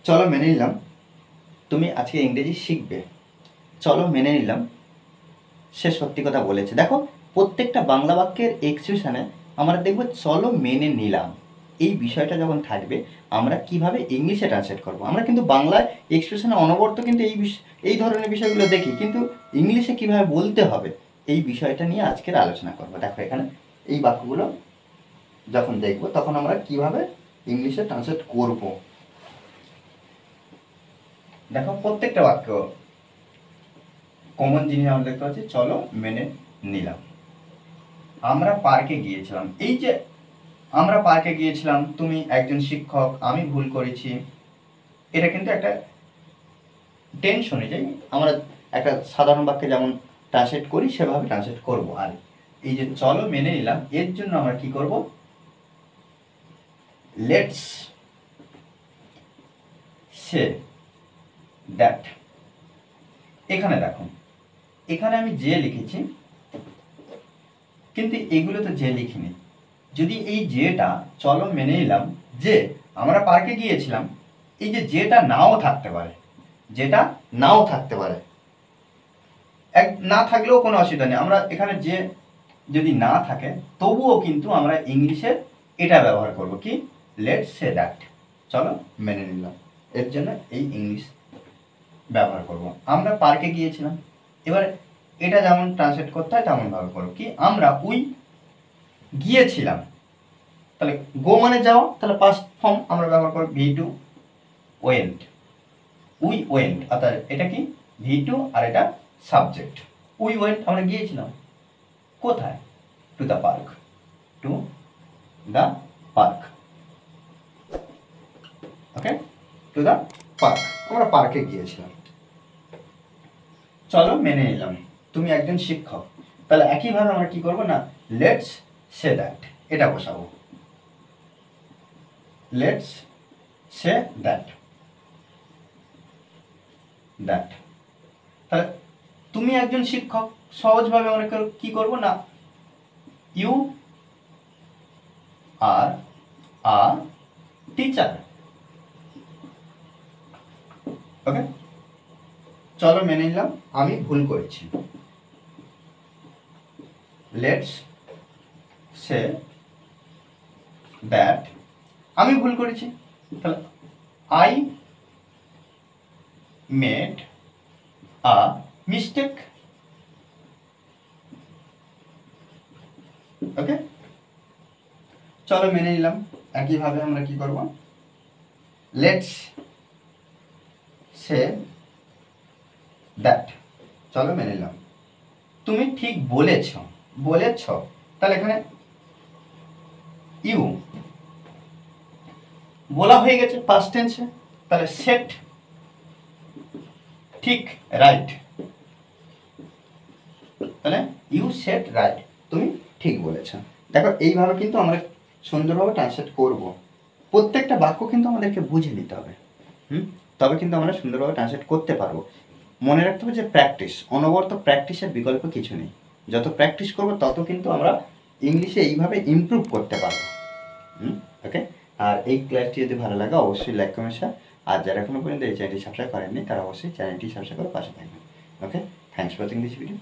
চলো মেনে নিলাম তুমি আজকে ইংরেজি শিখবে, চলো মেনে নিলাম সে সত্যি কথা বলেছে। দেখো প্রত্যেকটা বাংলা বাক্যের এক্সপ্রেশনে আমরা দেখব চলো মেনে নিলাম, এই বিষয়টা যখন থাকবে আমরা কিভাবে ইংলিশে ট্রান্সলেট করব। আমরা কিন্তু বাংলায় এক্সপ্রেশনে অনবরত কিন্তু এই ধরনের বিষয়গুলো দেখি, কিন্তু ইংলিশে কিভাবে বলতে হবে এই বিষয়টা নিয়ে আজকের আলোচনা করব। দেখো এখানে এই বাক্যগুলো যখন দেখব তখন আমরা কিভাবে ইংলিশে ট্রান্সলেট করব। দেখো প্রত্যেকটা বাক্য কমন জিনিস আমরা দেখতে পাচ্ছি, চলো মেনে নিলাম। আমরা পার্কে গিয়েছিলাম, এই যে আমরা পার্কে গিয়েছিলাম, তুমি একজন শিক্ষক, আমি ভুল করেছি, এটা কিন্তু একটা টেন্স অনুযায়ী আমরা একটা সাধারণ বাক্যে যেমন ট্রান্সলেট করি সেভাবে ট্রান্সলেট করব। আর এই যে চলো মেনে নিলাম এর জন্য আমরা কি করব, লেটস সে দ্যাট। এখানে দেখো এখানে আমি যে লিখেছি কিন্তু এগুলো তো যে লিখিনি। যদি এই যেটা চলো মেনে নিলাম যে আমরা পার্কে গিয়েছিলাম, এই যে যেটা নাও থাকতে পারে, যেটা নাও থাকতে পারে, না থাকলেও কোনো অসুবিধা নেই। আমরা এখানে যে যদি না থাকে তবুও কিন্তু আমরা ইংলিশে এটা ব্যবহার করব, কি লেটস সে দ্যাট, চলো মেনে নিলাম এর জন্য এই ইংলিশ ব্যবহার করব। আমরা পার্কে গিয়েছিলাম, এবার এটা যেমন ট্রান্সলেট করতে হয় তেমনভাবে করব, কি আমরা গিয়েছিলাম, তাহলে গো মানে যাওয়া, তাহলে পাস্ট ফর্ম আমরা ব্যবহার করব we to went, we went, অর্থাৎ এটা কি ভি টু আর এটা সাবজেক্ট। উই ওয়েন্ট আমরা গিয়েছিলাম কোথায়, to the park, to the park, okay, to the park, আমরা পার্কে গিয়েছিলাম। চলো মেনে নিলাম তুমি একজন শিক্ষক, তাহলে একইভাবে আমরা কি করব না লেটস সে দ্যাট এটা বসাবো, লেটস সে দ্যাট, দ্যাট। তাহলে তুমি একজন শিক্ষক সহজভাবে আমরা কি করব না ইউ আর আ টিচার, ওকে। চলো মেনে নিলাম আমি ভুল করেছি, লেটস সে দ্যাট আমি ভুল করেছি, তাহলে আই মেড আ মিস্টেক, ওকে। চলো মেনে নিলাম একইভাবে আমরা কি করব, লেটস সে দ্যাট, চলো মেনে নিলাম তুমি ঠিক বলেছ, বলেছ, তাহলে এখানে ইউ বলা হয়ে গেছে পাস্ট টেন্সে, তাহলে সেট ঠিক রাইট, তাহলে ইউ সেট রাইট, তুমি ঠিক বলেছ। দেখো এইভাবে কিন্তু আমরা সুন্দরভাবে ট্রান্সলেট করব। প্রত্যেকটা বাক্য কিন্তু আমাদেরকে বুঝে নিতে হবে, তবে কিন্তু আমরা সুন্দরভাবে ট্রান্সলেট করতে পারবো। মনে রাখতে হবে যে প্র্যাকটিস, অনবরত প্র্যাকটিসের বিকল্প কিছু নেই। যত প্র্যাকটিস করবো তত কিন্তু আমরা ইংলিশে এইভাবে ইমপ্রুভ করতে পারবো। ওকে। আর এই ক্লাসটি যদি ভালো লাগে অবশ্যই লাইক কমেন্ট শেয়ার, আর যারা এখনো পর্যন্ত এই চ্যানেলটি সাবস্ক্রাইব করেননি তারা অবশ্যই চ্যানেলটি সাবস্ক্রাইব করে পাশে থাকবেন। Okay, thanks for watching this video.